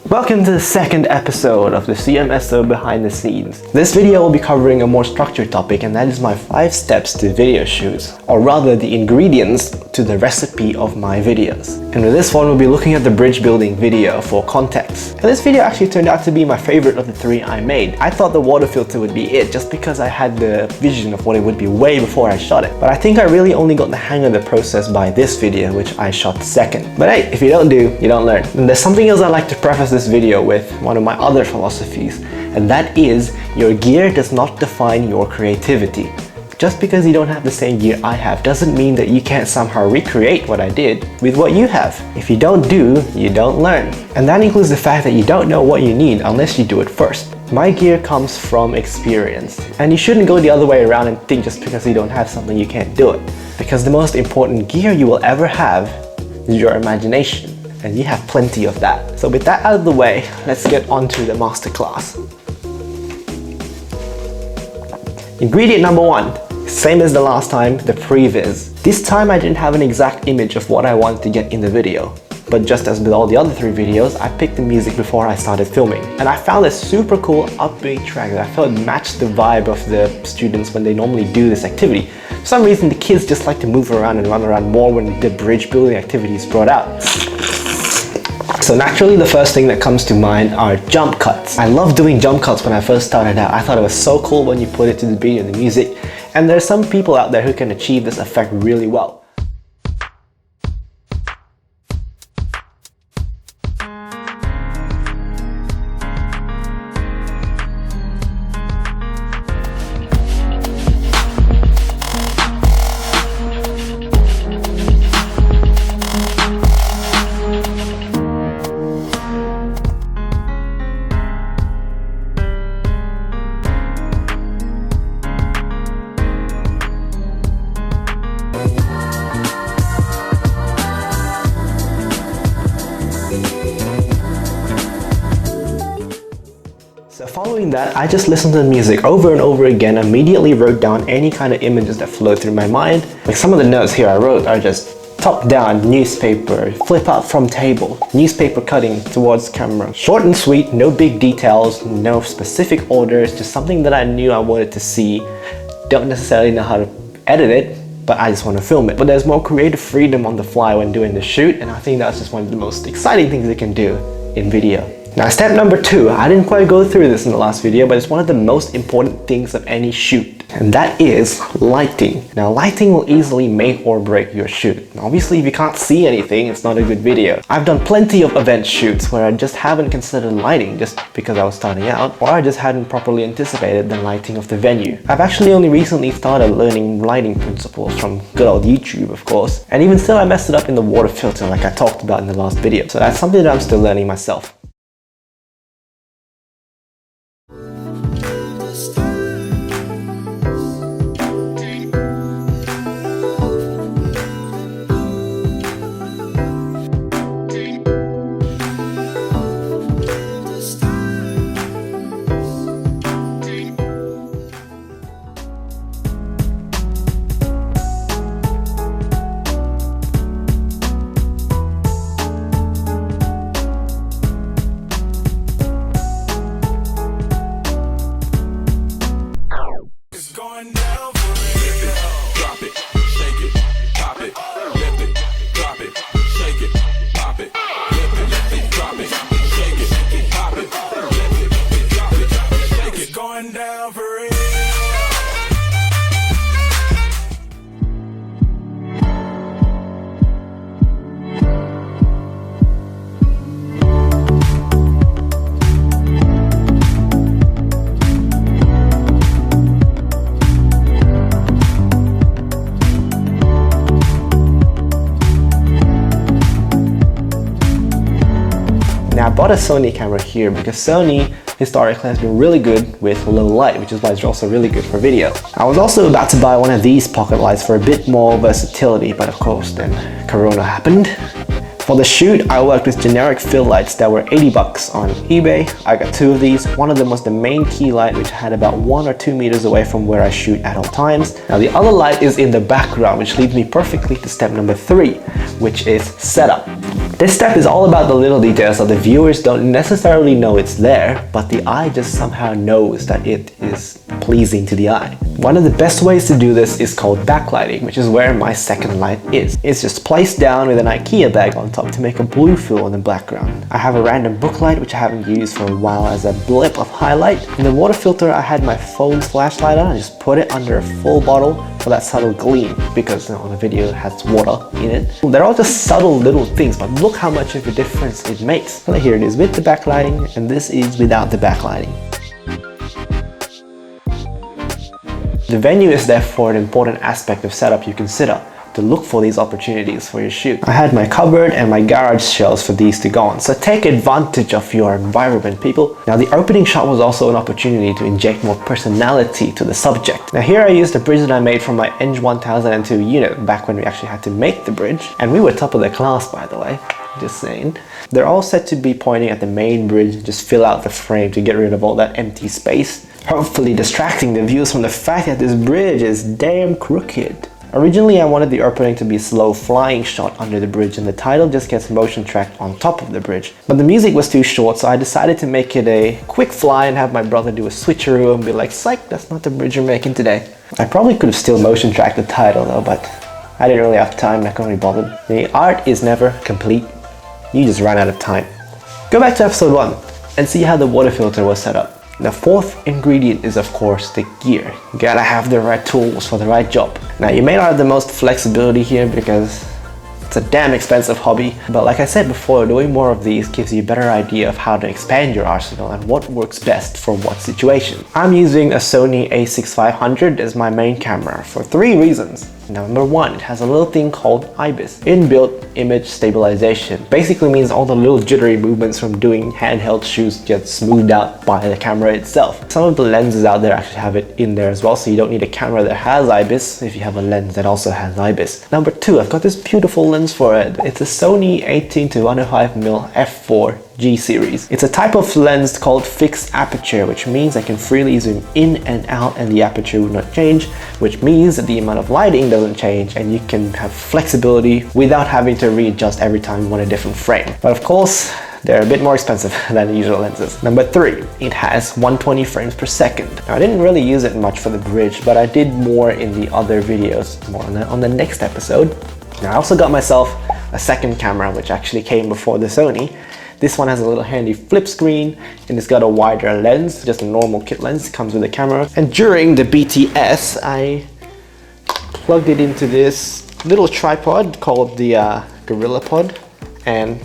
Welcome to the second episode of the CMxSO behind the scenes. This video will be covering a more structured topic, and that is my 5 steps to video shoots, or rather the ingredients to the recipe of my videos. And with this one, we'll be looking at the bridge building video for context. And this video actually turned out to be my favorite of the 3 I made. I thought the water filter would be it just because I had the vision of what it would be way before I shot it. But I think I really only got the hang of the process by this video, which I shot second. But hey, if you don't do, you don't learn. And there's something else I'd like to preface this video with, one of my other philosophies, and that is your gear does not define your creativity. Just because you don't have the same gear I have doesn't mean that you can't somehow recreate what I did with what you have. If you don't do, you don't learn. And that includes the fact that you don't know what you need unless you do it first. My gear comes from experience, and you shouldn't go the other way around and think just because you don't have something you can't do it. Because the most important gear you will ever have is your imagination. And you have plenty of that. So with that out of the way, let's get on to the masterclass. Ingredient number 1, same as the last time, the previs. This time I didn't have an exact image of what I wanted to get in the video. But just as with all the other 3 videos, I picked the music before I started filming. And I found a super cool upbeat track that I felt matched the vibe of the students when they normally do this activity. For some reason, the kids just like to move around and run around more when the bridge building activity is brought out. So naturally, the first thing that comes to mind are jump cuts. I loved doing jump cuts when I first started out. I thought it was so cool when you put it to the beat of the music. And there's some people out there who can achieve this effect really well. So following that, I just listened to the music over and over again, immediately wrote down any kind of images that flowed through my mind. Like some of the notes here I wrote are just top down, newspaper, flip out from table, newspaper cutting towards camera. Short and sweet, no big details, no specific orders, just something that I knew I wanted to see. Don't necessarily know how to edit it, but I just want to film it. But there's more creative freedom on the fly when doing the shoot, and I think that's just one of the most exciting things you can do in video. Now step number 2, I didn't quite go through this in the last video, but it's one of the most important things of any shoot, and that is lighting. Now lighting will easily make or break your shoot. Now, obviously if you can't see anything, it's not a good video. I've done plenty of event shoots where I just haven't considered lighting just because I was starting out, or I just hadn't properly anticipated the lighting of the venue. I've actually only recently started learning lighting principles from good old YouTube, of course, and even still I messed it up in the water filter like I talked about in the last video. So that's something that I'm still learning myself. Now I bought a Sony camera here because Sony historically has been really good with low light, which is why it's also really good for video. I was also about to buy one of these pocket lights for a bit more versatility, but of course then Corona happened. For the shoot, I worked with generic fill lights that were 80 bucks on eBay. I got 2 of these. One of them was the main key light, which I had about 1 or 2 meters away from where I shoot at all times. Now the other light is in the background, which leads me perfectly to step number 3, which is setup. This step is all about the little details that the viewers don't necessarily know it's there, but the eye just somehow knows that it is pleasing to the eye. One of the best ways to do this is called backlighting, which is where my second light is. It's just placed down with an IKEA bag on top to make a blue fill in the background. I have a random book light which I haven't used for a while as a blip of highlight. In the water filter, I had my phone's flashlight on and just put it under a full bottle for that subtle gleam, because you know, the video has water in it. They're all just subtle little things, but look how much of a difference it makes. Well, here it is with the backlighting, and this is without the backlighting. The venue is therefore an important aspect of setup you consider to look for these opportunities for your shoot. I had my cupboard and my garage shelves for these to go on, so take advantage of your environment, people. Now the opening shot was also an opportunity to inject more personality to the subject. Now here I used a bridge that I made from my Eng 1002 unit back when we actually had to make the bridge, and we were top of the class, by the way. Just saying. They're all set to be pointing at the main bridge, just fill out the frame to get rid of all that empty space, hopefully distracting the viewers from the fact that this bridge is damn crooked. Originally I wanted the opening to be a slow flying shot under the bridge, and the title just gets motion tracked on top of the bridge. But the music was too short, so I decided to make it a quick fly and have my brother do a switcheroo and be like, psych, that's not the bridge you're making today. I probably could have still motion tracked the title though, but I didn't really have time, I couldn't be bothered. The art is never complete. You just ran out of time. Go back to episode 1 and see how the water filter was set up. The fourth ingredient is of course the gear. You gotta have the right tools for the right job. Now you may not have the most flexibility here because it's a damn expensive hobby, but like I said before, doing more of these gives you a better idea of how to expand your arsenal and what works best for what situation. I'm using a Sony a6500 as my main camera for 3 reasons. Number 1, it has a little thing called IBIS, inbuilt image stabilization. Basically means all the little jittery movements from doing handheld shoots get smoothed out by the camera itself. Some of the lenses out there actually have it in there as well, so you don't need a camera that has IBIS if you have a lens that also has IBIS. Number 2, I've got this beautiful lens for it. It's a Sony 18-105mm f4 G series. It's a type of lens called fixed aperture, which means I can freely zoom in and out and the aperture will not change, which means that the amount of lighting doesn't change and you can have flexibility without having to readjust every time you want a different frame. But of course, they're a bit more expensive than the usual lenses. Number 3, it has 120 frames per second. Now, I didn't really use it much for the bridge, but I did more in the other videos, more on the next episode. Now, I also got myself a second camera, which actually came before the Sony. This one has a little handy flip screen and it's got a wider lens, just a normal kit lens, comes with the camera. And during the BTS, I plugged it into this little tripod called the GorillaPod, and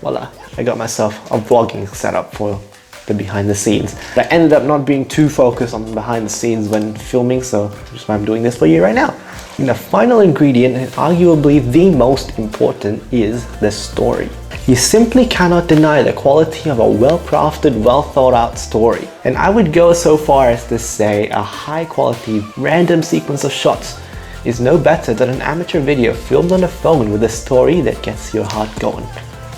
voila, I got myself a vlogging setup for the behind the scenes. But I ended up not being too focused on behind the scenes when filming, so that's why I'm doing this for you right now. And the final ingredient, and arguably the most important, is the story. You simply cannot deny the quality of a well-crafted, well-thought-out story. And I would go so far as to say a high-quality, random sequence of shots is no better than an amateur video filmed on a phone with a story that gets your heart going.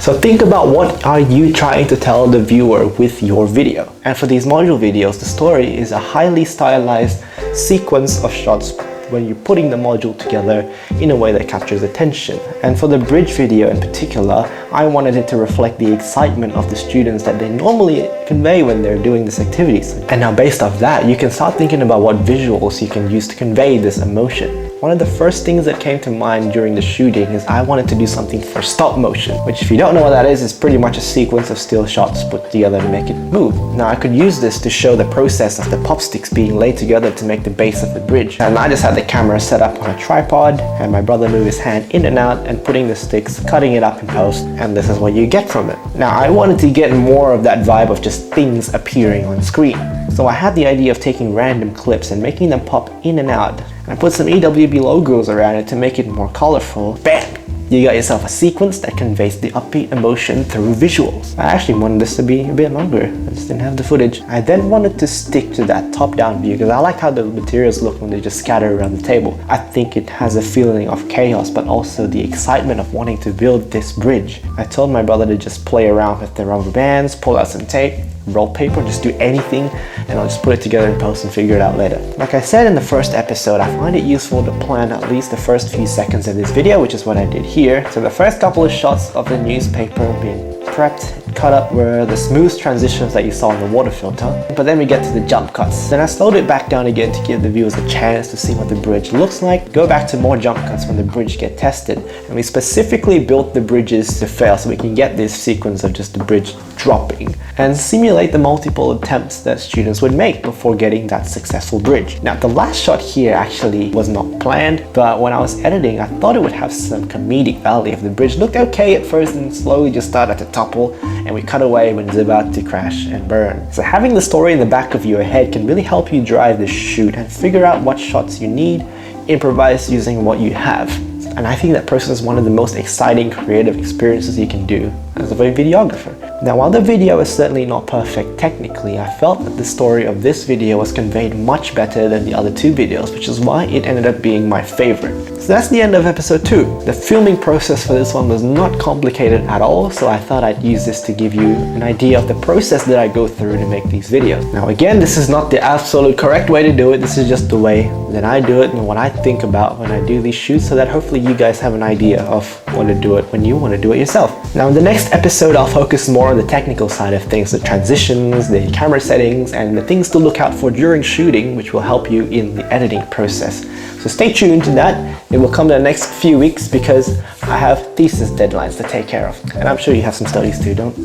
So think about what are you trying to tell the viewer with your video. And for these module videos, the story is a highly stylized sequence of shots when you're putting the module together in a way that captures attention. And for the bridge video in particular, I wanted it to reflect the excitement of the students that they normally convey when they're doing these activities. And now based off that, you can start thinking about what visuals you can use to convey this emotion. One of the first things that came to mind during the shooting is I wanted to do something for stop motion, which if you don't know what that is pretty much a sequence of still shots put together to make it move. Now I could use this to show the process of the pop sticks being laid together to make the base of the bridge. And I just had the camera set up on a tripod and my brother moved his hand in and out and putting the sticks, cutting it up in post, and this is what you get from it. Now I wanted to get more of that vibe of just things appearing on screen. So I had the idea of taking random clips and making them pop in and out. And I put some EWB logos around it to make it more colorful. Bam! you got yourself a sequence that conveys the upbeat emotion through visuals. I actually wanted this to be a bit longer, I just didn't have the footage. I then wanted to stick to that top-down view because I like how the materials look when they just scatter around the table. I think it has a feeling of chaos, but also the excitement of wanting to build this bridge. I told my brother to just play around with the rubber bands, pull out some tape, roll paper, just do anything, and I'll just put it together in post and figure it out later. Like I said in the first episode, I find it useful to plan at least the first few seconds of this video, which is what I did here. So the first couple of shots of the newspaper being prepped, cut up were the smooth transitions that you saw in the water filter, but then we get to the jump cuts. Then I slowed it back down again to give the viewers a chance to see what the bridge looks like, go back to more jump cuts when the bridge get tested, and we specifically built the bridges to fail so we can get this sequence of just the bridge dropping and simulate the multiple attempts that students would make before getting that successful bridge. Now the last shot here actually was not planned, but when I was editing I thought it would have some comedic value if the bridge looked okay at first and slowly just started to topple and we cut away when it's about to crash and burn. So having the story in the back of your head can really help you drive the shoot and figure out what shots you need, improvise using what you have. And I think that process is one of the most exciting creative experiences you can do as a videographer. Now while the video is certainly not perfect technically, I felt that the story of this video was conveyed much better than the other two videos, which is why it ended up being my favorite. So that's the end of episode 2. The filming process for this one was not complicated at all, so I thought I'd use this to give you an idea of the process that I go through to make these videos. Now again, this is not the absolute correct way to do it, this is just the way that I do it and what I think about when I do these shoots, so that hopefully you guys have an idea of how to do it when you want to do it yourself. Now in the next episode I'll focus more on the technical side of things, the transitions, the camera settings, and the things to look out for during shooting, which will help you in the editing process. So stay tuned to that. It will come in the next few weeks because I have thesis deadlines to take care of. And I'm sure you have some studies too. Don't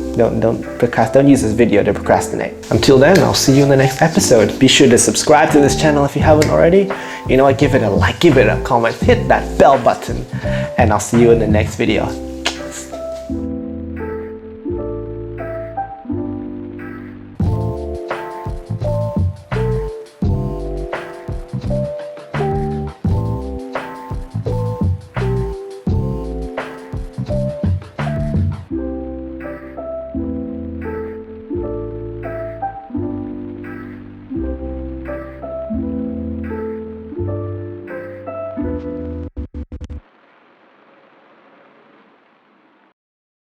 use this video to procrastinate. Until then, I'll see you in the next episode. Be sure to subscribe to this channel if you haven't already. You know what, give it a like, give it a comment, hit that bell button, and I'll see you in the next video.